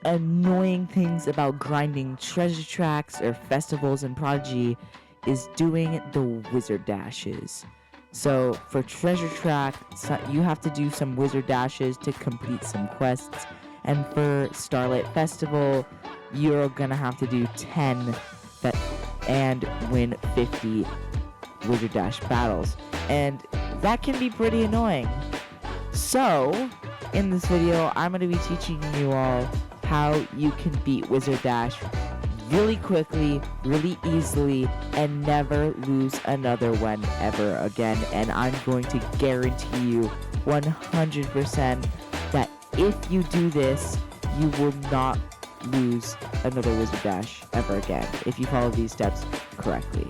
annoying things about grinding treasure tracks or festivals in Prodigy is doing the wizard dashes. So for treasure track, you have to do some wizard dashes to complete some quests. And for Starlight Festival, you're gonna have to do 10 and win 50 wizard dash battles. And that can be pretty annoying. So, in this video, I'm going to be teaching you all how you can beat Wizard Dash really quickly, really easily, and never lose another one ever again. And I'm going to guarantee you 100% that if you do this, you will not lose another Wizard Dash ever again if you follow these steps correctly.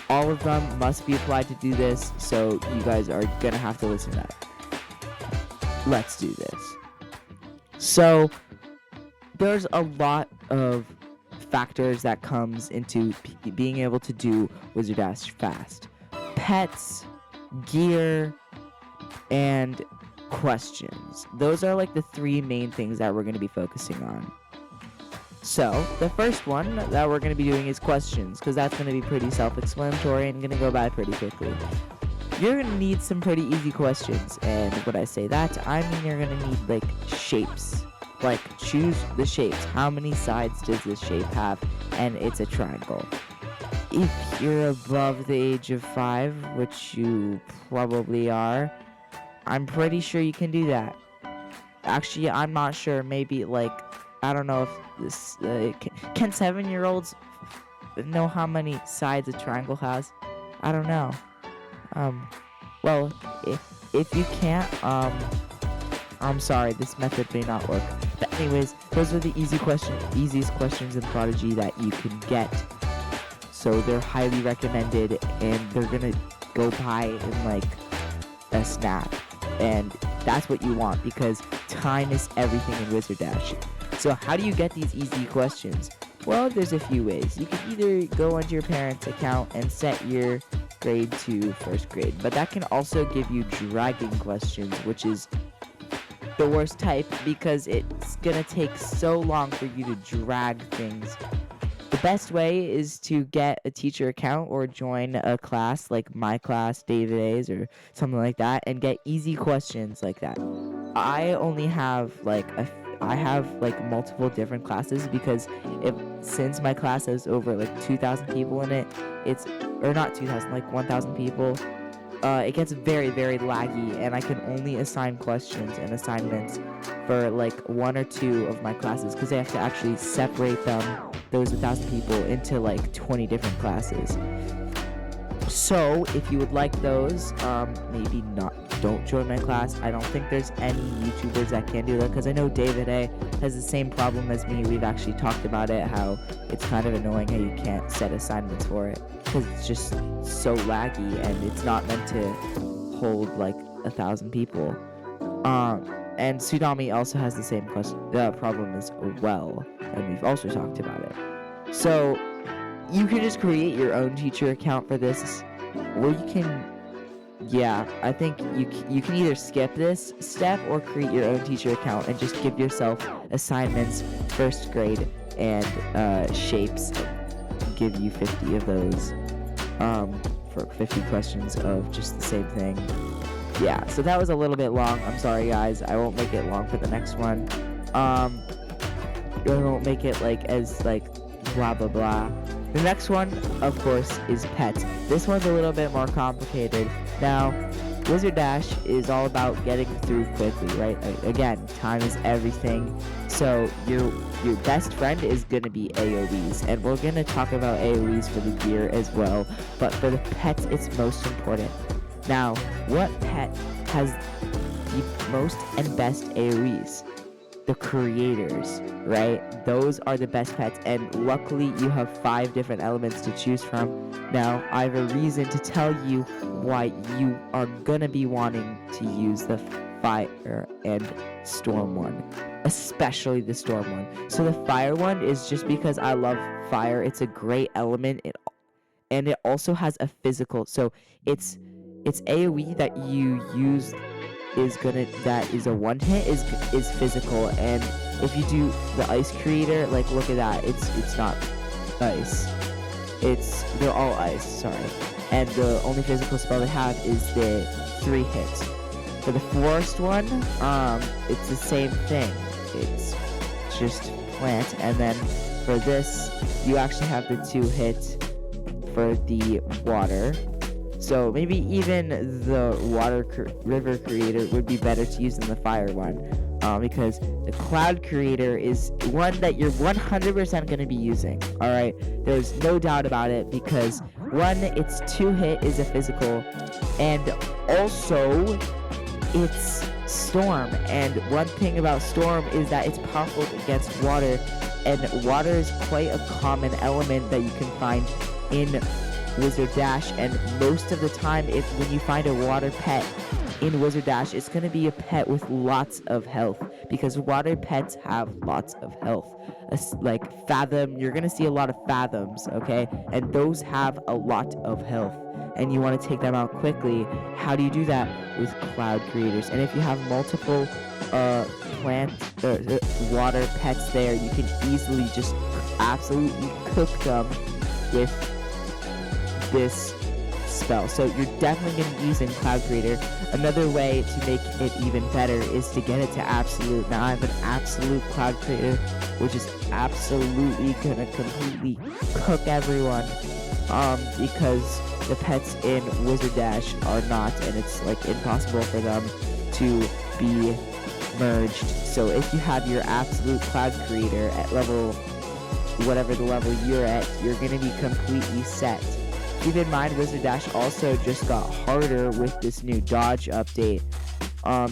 All of them must be applied to do this, so you guys are going to have to listen up. Let's do this. So there's a lot of factors that comes into being able to do Wizard Dash fast. Pets, gear, and questions. Those are like the three main things that we're going to be focusing on. So the first one that we're going to be doing is questions, because that's going to be pretty self-explanatory and going to go by pretty quickly. You're going to need some pretty easy questions, and when I say that, I mean you're going to need, like, shapes. Like, choose the shapes. How many sides does this shape have? And it's a triangle. If you're above the age of 5, which you probably are, I'm pretty sure you can do that. Actually, I'm not sure. Maybe, like, I don't know if this... can 7-year-olds know how many sides a triangle has? I don't know. Well, if you can't, I'm sorry, this method may not work. But anyways, those are the easiest questions in Prodigy that you can get. So they're highly recommended, and they're gonna go by in like a snap. And that's what you want, because time is everything in Wizard Dash. So how do you get these easy questions? Well, there's a few ways. You can either go onto your parents' account and set your grade to first grade, but that can also give you dragging questions, which is the worst type because it's gonna take so long for you to drag things. The best way is to get a teacher account or join a class like my class, David A's, or something like that, and get easy questions like that. I only have I have multiple different classes because since my class has over 2,000 people in it, or not 2,000, 1,000 people, it gets very, very laggy, and I can only assign questions and assignments for 1 or 2 of my classes because I have to actually separate those 1,000 people into 20 different classes. So if you would like those, maybe don't join my class. I don't think there's any YouTubers that can do that because I know David A has the same problem as me. We've actually talked about it, how it's kind of annoying how you can't set assignments for it because it's just so laggy and it's not meant to hold 1,000 people. And Tsunami also has the same problem as well, and we've also talked about it. So you can just create your own teacher account for this, or you can, I think you can either skip this step or create your own teacher account and just give yourself assignments, first grade, and shapes. Give you 50 of those for 50 questions of just the same thing. Yeah, so that was a little bit long. I'm sorry, guys. I won't make it long for the next one. I won't make it as blah blah blah. The next one, of course, is pets. This one's a little bit more complicated. Now, Wizard Dash is all about getting through quickly, right? Again, time is everything. So your best friend is going to be AoEs, and we're going to talk about AoEs for the gear as well. But for the pets, it's most important. Now, what pet has the most and best AoEs? The creators, right? Those are the best pets, and luckily you have 5 different elements to choose from. Now, I have a reason to tell you why you are gonna be wanting to use the fire and storm one, especially the storm one. So the fire one is just because I love fire. It's a great element, and it also has a physical, so it's AoE that you use is a one hit is physical, and if you do the ice creator, like look at that, it's not ice. They're all ice, sorry. And the only physical spell they have is the 3 hits. For the forest one, it's the same thing. It's just plant, and then for this, you actually have the 2 hits for the water. So maybe even the river creator would be better to use than the fire one, because the cloud creator is one that you're 100% going to be using. All right, there's no doubt about it, because one, its 2 hit is a physical, and also it's storm. And one thing about storm is that it's powerful against water, and water is quite a common element that you can find in Wizard Dash, and most of the time when you find a water pet in Wizard Dash, it's going to be a pet with lots of health, because water pets have lots of health. Like Fathom, you're going to see a lot of Fathoms, okay, and those have a lot of health, and you want to take them out quickly. How do you do that? With cloud creators. And if you have multiple plant water pets there, you can easily just absolutely cook them with this spell. So you're definitely going to be using Cloud Creator. Another way to make it even better is to get it to Absolute. Now I have an Absolute Cloud Creator, which is absolutely going to completely cook everyone, because the pets in Wizard Dash are not, and it's like impossible for them to be merged. So if you have your Absolute Cloud Creator at level, whatever the level you're at, you're going to be completely set. Keep in mind, Wizard Dash also just got harder with this new dodge update,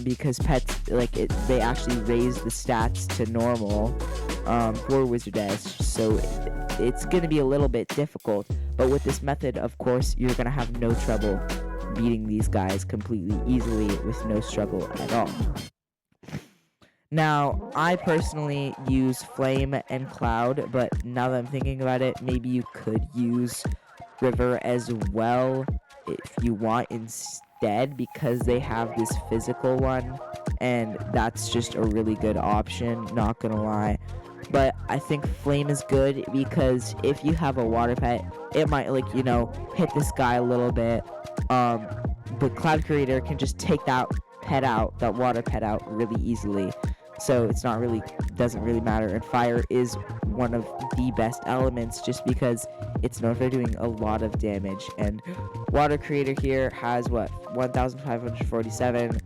because pets, they actually raised the stats to normal for Wizard Dash, so it's going to be a little bit difficult. But with this method, of course, you're going to have no trouble beating these guys completely easily with no struggle at all. Now, I personally use Flame and Cloud, but now that I'm thinking about it, maybe you could use River as well if you want instead, because they have this physical one, and that's just a really good option, not gonna lie. But I think Flame is good, because if you have a water pet, it might hit this guy a little bit, but Cloud Creator can just take that water pet out really easily. So doesn't really matter. And fire is one of the best elements, just because it's known for doing a lot of damage. And water creator here has 1,547.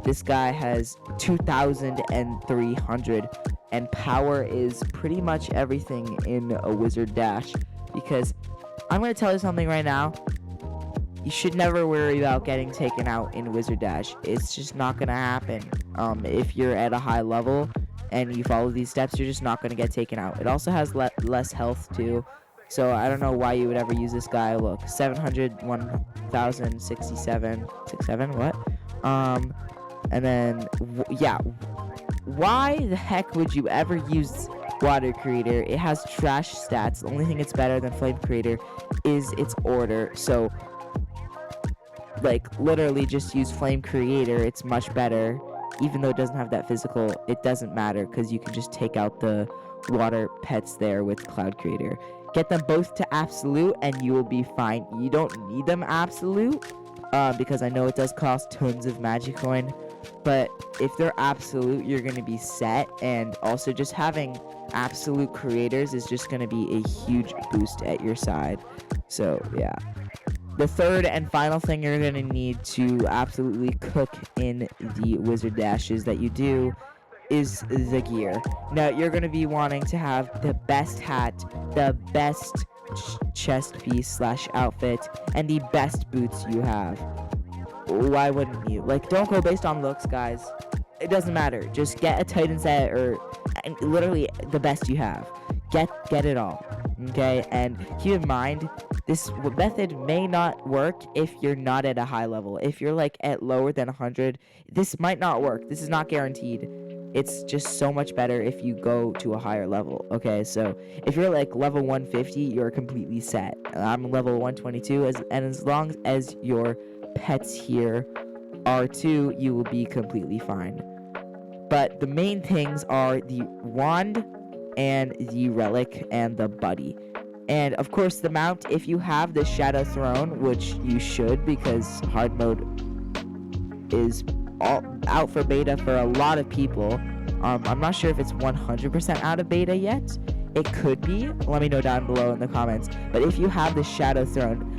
This guy has 2,300. And power is pretty much everything in a Wizard Dash, because I'm going to tell you something right now. You should never worry about getting taken out in Wizard Dash. It's just not going to happen. If you're at a high level and you follow these steps, you're just not going to get taken out. It also has less health too. So I don't know why you would ever use this guy. Look, 700, 1,067, 67, what? And then, why the heck would you ever use Water Creator? It has trash stats. The only thing it's better than Flame Creator is its order. So literally just use Flame Creator. It's much better. Even though it doesn't have that physical, it doesn't matter, because you can just take out the water pets there with Cloud Creator. Get them both to Absolute and you will be fine. You don't need them Absolute, because I know it does cost tons of magic coin, but if they're Absolute, you're going to be set. And also just having Absolute Creators is just going to be a huge boost at your side. So yeah. The third and final thing you're going to need to absolutely cook in the Wizard Dashes that you do is the gear. Now, you're going to be wanting to have the best hat, the best chest piece / outfit, and the best boots you have. Why wouldn't you? Don't go based on looks, guys. It doesn't matter. Just get a Titan set, and literally the best you have. Get it all. Okay? And keep in mind, this method may not work if you're not at a high level. If you're at lower than 100, this might not work. This is not guaranteed. It's just so much better if you go to a higher level. Okay, so if you're level 150, you're completely set. I'm level 122, and as long as your pets here R2, you will be completely fine. But the main things are the wand and the relic and the buddy. And of course the mount, if you have the Shadow Throne, which you should, because hard mode is all out for beta for a lot of people. I'm not sure if it's 100% out of beta yet. It could be. Let me know down below in the comments. But if you have the Shadow Throne,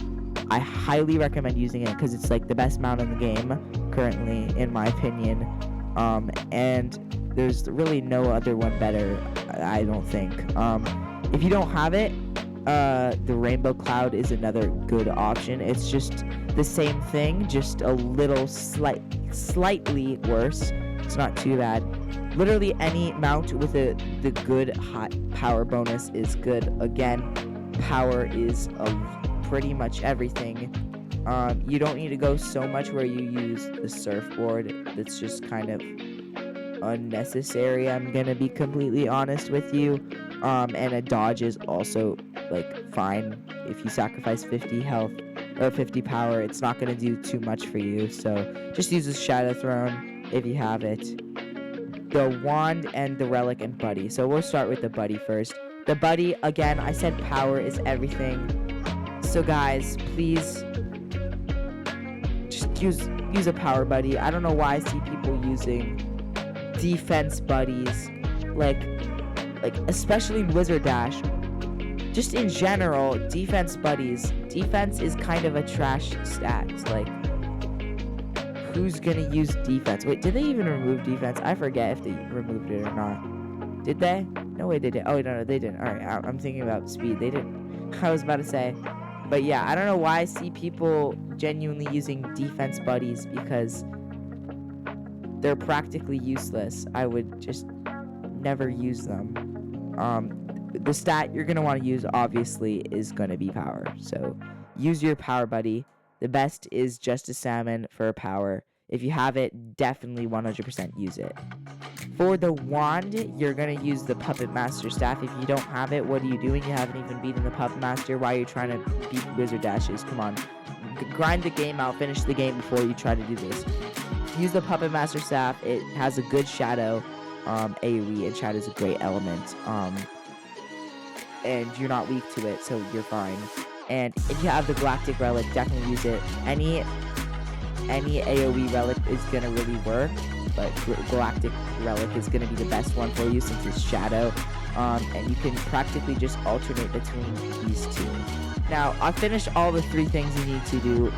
I highly recommend using it because it's like the best mount in the game currently, in my opinion. And there's really no other one better, I don't think. If you don't have it, the Rainbow Cloud is another good option. It's just the same thing, just a little slightly worse. It's not too bad. Literally any mount with the good high power bonus is good. Again, power is pretty much everything. You don't need to go so much where you use the surfboard. That's just kind of unnecessary, I'm gonna be completely honest with you. And a dodge is also like fine. If you sacrifice 50 health or 50 power, it's not gonna do too much for you, so just use the Shadow Throne if you have it. The wand and the relic and buddy. So we'll start with the buddy first. The buddy, again, I said power is everything, so guys, please just use a power buddy. I don't know why I see people using defense buddies, like especially Wizard Dash. Just in general, defense buddies. Defense is kind of a trash stat. Like, who's gonna use defense? Wait, did they even remove defense? I forget if they removed it or not. Did they? No way they did. Oh, no, they didn't. Alright, I'm thinking about speed. They didn't. I was about to say. But yeah, I don't know why I see people genuinely using defense buddies, because they're practically useless. I would just never use them. The stat you're going to want to use, obviously, is going to be power. So use your power buddy. The best is just a salmon for power. If you have it, definitely 100% use it. For the wand, you're going to use the Puppet Master staff. If you don't have it, what are you doing? You haven't even beaten the Puppet Master. Why are you trying to beat Wizard Dashes? Come on. Grind the game out. Finish the game before you try to do this. Use the Puppet Master staff. It has a good shadow AoE, and shadow is a great element. And you're not weak to it, so you're fine. And if you have the Galactic Relic, definitely use it. Any AoE relic is gonna really work, but Galactic Relic is gonna be the best one for you since it's shadow. And you can practically just alternate between these two. Now, I've finished all the 3 things you need to do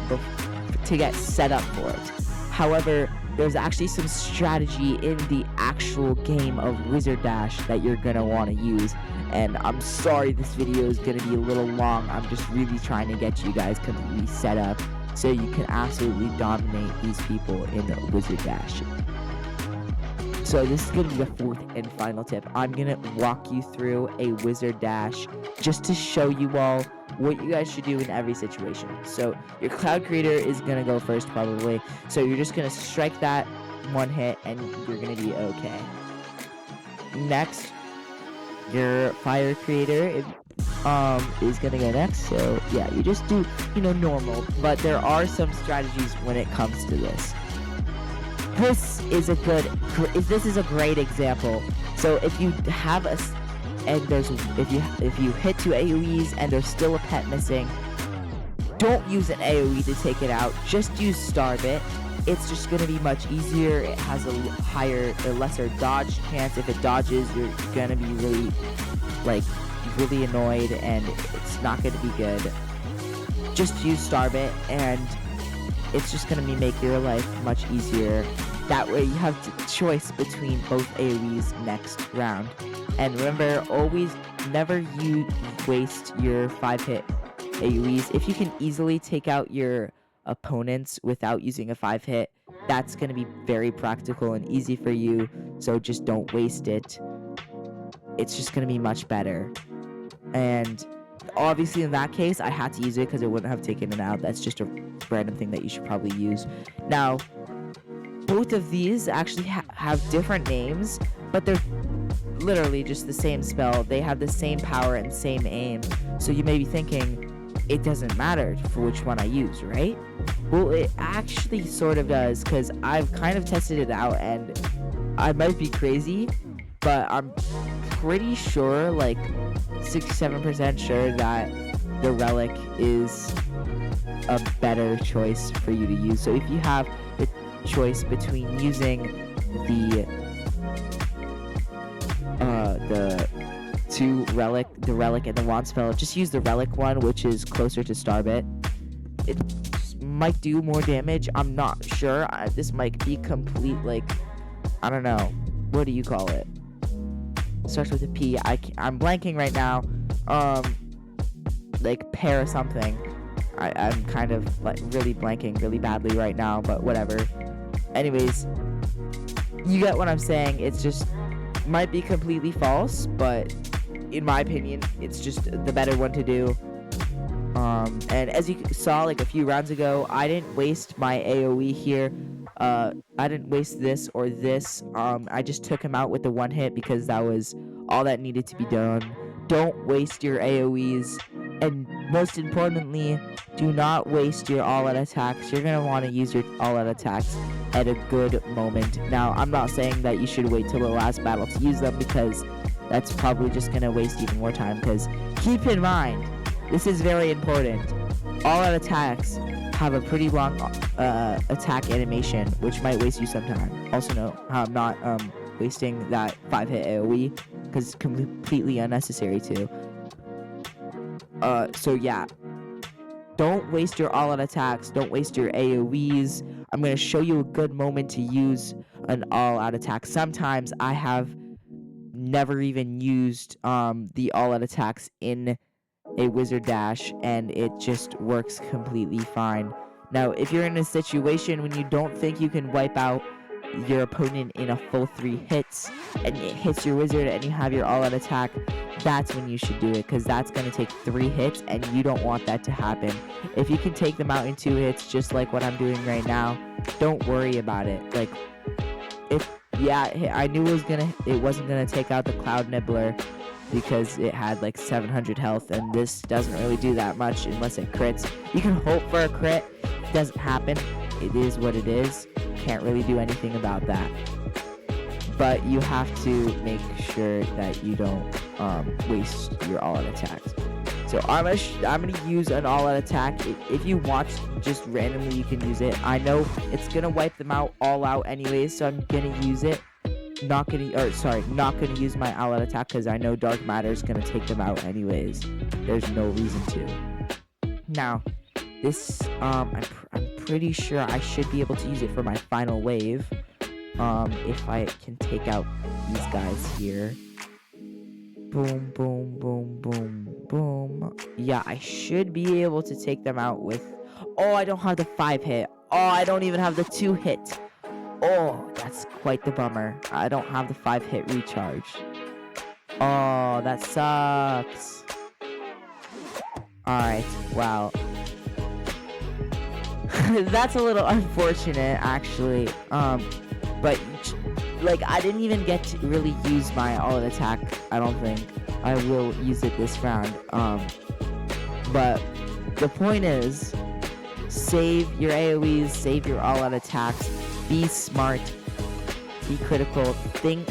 to get set up for it. However, there's actually some strategy in the actual game of Wizard Dash that you're gonna want to use. And I'm sorry this video is gonna be a little long. I'm just really trying to get you guys completely set up so you can absolutely dominate these people in Wizard Dash. So this is gonna be the 4th and final tip. I'm gonna walk you through a Wizard Dash just to show you all what you guys should do in every situation. So your Cloud Creator is gonna go first probably. So you're just gonna strike that 1 hit and you're gonna be okay. Next, your Fire Creator is gonna go next. So yeah, you just do, normal. But there are some strategies when it comes to this. This is a great example. So if you have if you hit 2 AoEs and there's still a pet missing, don't use an AoE to take it out. Just use Starve It. It's just gonna be much easier. It has a lesser dodge chance. If it dodges, you're gonna be really annoyed, and it's not gonna be good. Just use Starve It, and it's just gonna make your life much easier. That way you have the choice between both AoEs next round. And remember, always never waste your 5-hit AoEs. If you can easily take out your opponents without using a 5-hit, that's going to be very practical and easy for you. So just don't waste it. It's just going to be much better. And obviously in that case, I had to use it because it wouldn't have taken it out. That's just a random thing that you should probably use. Now, both of these actually have different names, but they're literally just the same spell. They have the same power and same aim. So you may be thinking, it doesn't matter for which one I use, right? Well, it actually sort of does, because I've kind of tested it out, and I might be crazy, but I'm pretty sure, like 67% sure, that the relic is a better choice for you to use. So if you have the choice between using the the relic and the wand spell, just use the relic one, which is closer to Starbit. It might do more damage. I'm not sure. This might be complete, like, I don't know. What do you call it? Starts with a P. I'm blanking right now. Like pear or something. I'm kind of like really blanking really badly right now, but whatever. Anyways, you get what I'm saying. It's just might be completely false, but in my opinion, it's just the better one to do. And as you saw like a few rounds ago, I didn't waste my AoE here. I didn't waste this or this. I just took him out with the one hit because that was all that needed to be done. Don't waste your AoEs, and most importantly, do not waste your all-out attacks. You're gonna want to use your all-out attacks at a good moment. Now, I'm not saying that you should wait till the last battle to use them, because that's probably just gonna waste even more time. Because keep in mind, this is very important. All-out attacks have a pretty long attack animation, which might waste you some time. Also note how I'm not wasting that 5-hit AoE, because it's completely unnecessary to. So yeah, don't waste your all-out attacks. Don't waste your AoEs. I'm going to show you a good moment to use an all-out attack. Sometimes I have never even used the all-out attacks in a wizard dash, and it just works completely fine. Now, if you're in a situation when you don't think you can wipe out your opponent in a full 3 hits, and it hits your wizard and you have your all-out attack, that's when you should do it, because that's going to take 3 hits, and you don't want that to happen. If you can take them out in 2 hits, just like what I'm doing right now, don't worry about it. Like, I knew it wasn't gonna take out the Cloud Nibbler, because it had like 700 health, and this doesn't really do that much unless it crits. You can hope for a crit. It doesn't happen. It is what it is. Can't really do anything about that. But you have to make sure that you don't waste your all-out attacks. So I'm gonna use an all-out attack. If you want, just randomly you can use it. I know it's gonna wipe them out all out anyways, so I'm gonna use it. Not gonna use my all-out attack, because I know Dark Matter is gonna take them out anyways. There's no reason to. Now, this I'm pretty sure I should be able to use it for my final wave. If I can take out these guys here. Boom, boom, boom, boom, boom. Yeah, I should be able to take them out with... Oh, I don't have the 5-hit. Oh, I don't even have the 2-hit. Oh, that's quite the bummer. I don't have the 5-hit recharge. Oh, that sucks. Alright, wow. That's a little unfortunate, actually. But, like, I didn't even get to really use my all-out attack, I don't think. I will use it this round. But the point is, save your AoEs, save your all-out attacks, be smart, be critical, think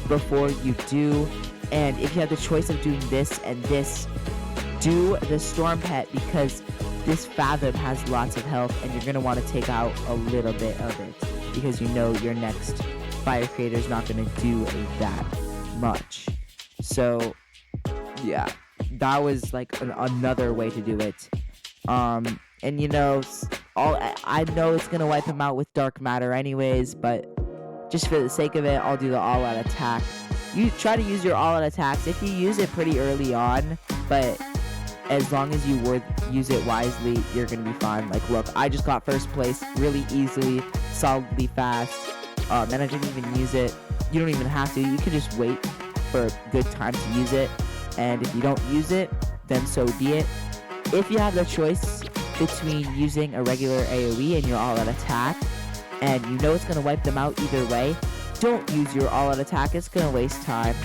before you do, and if you have the choice of doing this and this, do the Storm Pet, because this Fathom has lots of health, and you're going to want to take out a little bit of it, because you know your next Fire Creator is not going to do that much. So, yeah, that was like another way to do it. And you know, I know it's gonna wipe him out with Dark Matter anyways, but just for the sake of it, I'll do the all-out attack. You try to use your all-out attacks if you use it pretty early on, but as long as you use it wisely, you're gonna be fine. Like, look, I just got first place really easily, solidly fast, and I didn't even use it. You don't even have to. You can just wait for a good time to use it, and if you don't use it, then so be it. If you have the choice between using a regular AoE and your all-out attack, and you know it's going to wipe them out either way, don't use your all-out attack. It's going to waste time.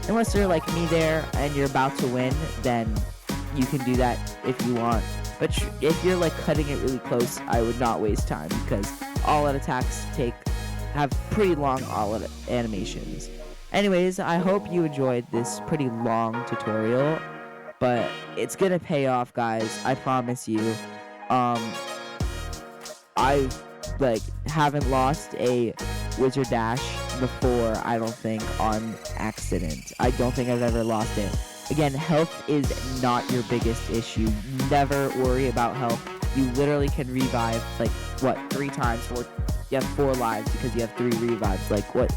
Unless you're like me there and you're about to win, then you can do that if you want. But if you're like cutting it really close, I would not waste time because all-out attacks have pretty long all-out animations. Anyways, I hope you enjoyed this pretty long tutorial, but it's gonna pay off, guys. I promise you. I haven't lost a wizard dash before, I don't think, on accident. I don't think I've ever lost it. Again, health is not your biggest issue. Never worry about health. You literally can revive, 3 times, or you have 4 lives because you have 3 revives.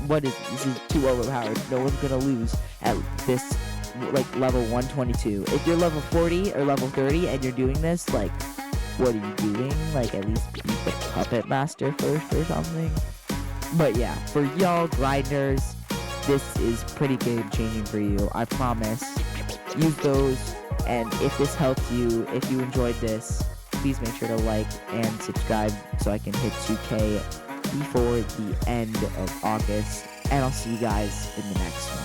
What is, this is too overpowered. No one's gonna lose at this, level 122. If you're level 40 or level 30 and you're doing this, what are you doing? At least beat the Puppet Master first or something? But yeah, for y'all grinders, this is pretty game changing for you, I promise. Use those, and if this helped you, if you enjoyed this, please make sure to like and subscribe so I can hit 2K before the end of August, and I'll see you guys in the next one.